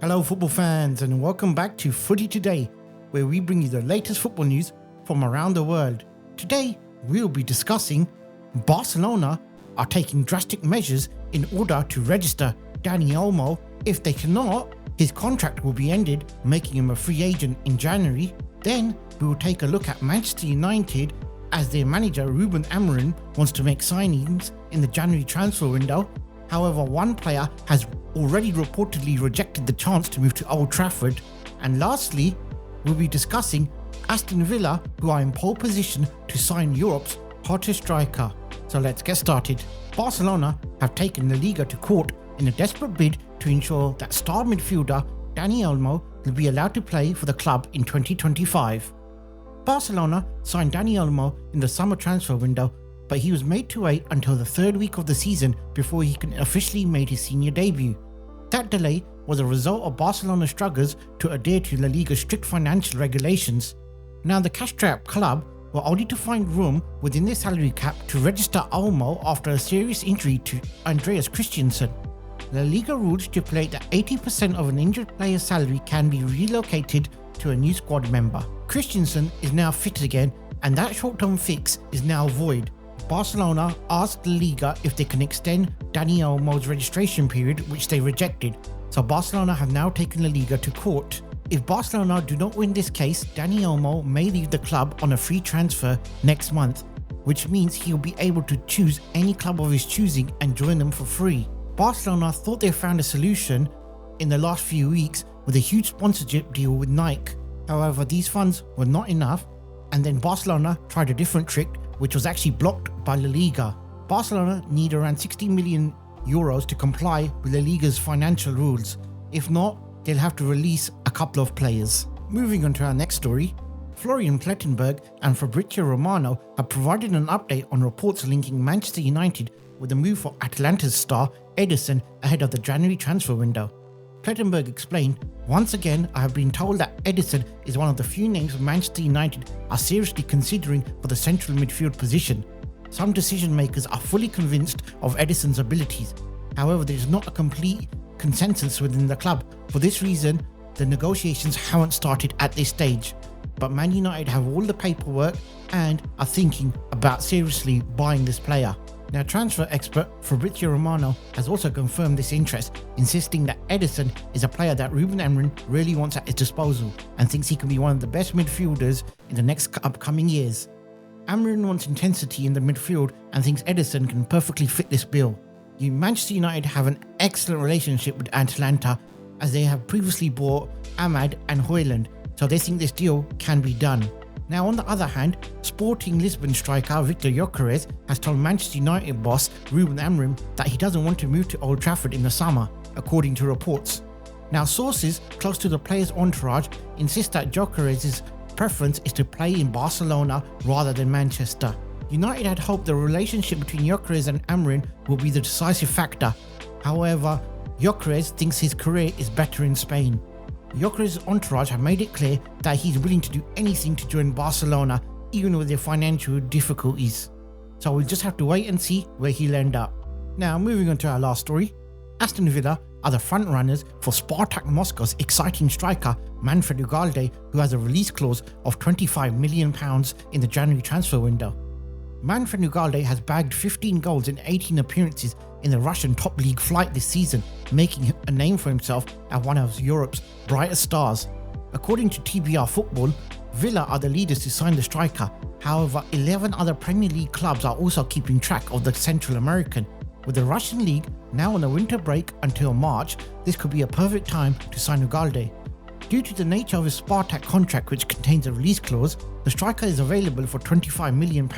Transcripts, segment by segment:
Hello football fans and welcome back to Footy Today, where we bring you the latest football news from around the world. Today we'll be discussing Barcelona are taking drastic measures in order to register Dani Olmo. If they cannot, his contract will be ended, making him a free agent in January. Then we will take a look at Manchester United as their manager Ruben Amorim wants to make signings in the January transfer window. However, one player has already reportedly rejected the chance to move to Old Trafford. And lastly, we'll be discussing Aston Villa, who are in pole position to sign Europe's hottest striker. So let's get started. Barcelona have taken La Liga to court in a desperate bid to ensure that star midfielder Dani Olmo will be allowed to play for the club in 2025. Barcelona signed Dani Olmo in the summer transfer window, but he was made to wait until the third week of the season before he can officially make his senior debut. That delay was a result of Barcelona's struggles to adhere to La Liga's strict financial regulations. Now the cash-strapped club were only to find room within their salary cap to register Olmo after a serious injury to Andreas Christensen. La Liga rules stipulate that 80% of an injured player's salary can be relocated to a new squad member. Christensen is now fit again, and that short-term fix is now void. Barcelona asked La Liga if they can extend Dani Olmo's registration period, which they rejected. So Barcelona have now taken La Liga to court. If Barcelona do not win this case, Dani Olmo may leave the club on a free transfer next month, which means he'll be able to choose any club of his choosing and join them for free. Barcelona thought they found a solution in the last few weeks with a huge sponsorship deal with Nike. However, these funds were not enough, and then Barcelona tried a different trick, which was actually blocked by La Liga. Barcelona need around 60 million euros to comply with La Liga's financial rules. If not, they'll have to release a couple of players. Moving on to our next story, Florian Plettenberg and Fabrizio Romano have provided an update on reports linking Manchester United with a move for Atalanta's star Ederson ahead of the January transfer window. Plettenberg explained, "Once again, I have been told that Ederson is one of the few names Manchester United are seriously considering for the central midfield position. Some decision makers are fully convinced of Ederson's abilities. However, there is not a complete consensus within the club. For this reason, the negotiations haven't started at this stage. But Man United have all the paperwork and are thinking about seriously buying this player." Now, transfer expert Fabrizio Romano has also confirmed this interest, insisting that Ederson is a player that Ruben Amorim really wants at his disposal and thinks he can be one of the best midfielders in the next upcoming years. Amorim wants intensity in the midfield and thinks Ederson can perfectly fit this bill. Manchester United have an excellent relationship with Atalanta, as they have previously bought Ahmad and Højlund, so they think this deal can be done. Now, on the other hand, Sporting Lisbon striker Victor Gyökeres has told Manchester United boss Ruben Amorim that he doesn't want to move to Old Trafford in the summer, according to reports. Now, sources close to the player's entourage insist that Gyökeres' preference is to play in Barcelona rather than Manchester. United had hoped the relationship between Gyökeres and Amorim will be the decisive factor. However, Gyökeres thinks his career is better in Spain. Gyökeres' entourage have made it clear that he's willing to do anything to join Barcelona, even with their financial difficulties. So we'll just have to wait and see where he'll end up. Now, moving on to our last story, Aston Villa are the frontrunners for Spartak Moscow's exciting striker Manfred Ugalde, who has a release clause of £25 million in the January transfer window. Manfred Ugalde has bagged 15 goals in 18 appearances in the Russian top league flight this season, making a name for himself as one of Europe's brightest stars. According to TBR Football, Villa are the leaders to sign the striker. However, 11 other Premier League clubs are also keeping track of the Central American. With the Russian league now on a winter break until March, this could be a perfect time to sign Ugalde. Due to the nature of his Spartak contract, which contains a release clause, the striker is available for £25 million,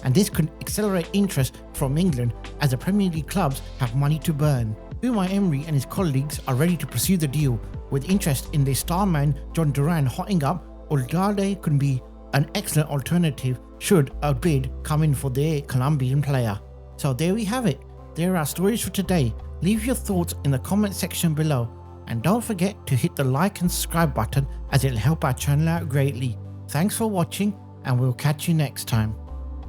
and this could accelerate interest from England as the Premier League clubs have money to burn. Unai Emery and his colleagues are ready to pursue the deal, with interest in their star man John Duran hotting up. Ugalde could be an excellent alternative should a bid come in for their Colombian player. So there we have it. There are our stories for today. Leave your thoughts in the comment section below. And don't forget to hit the like and subscribe button, as it'll help our channel out greatly. Thanks for watching, and we'll catch you next time.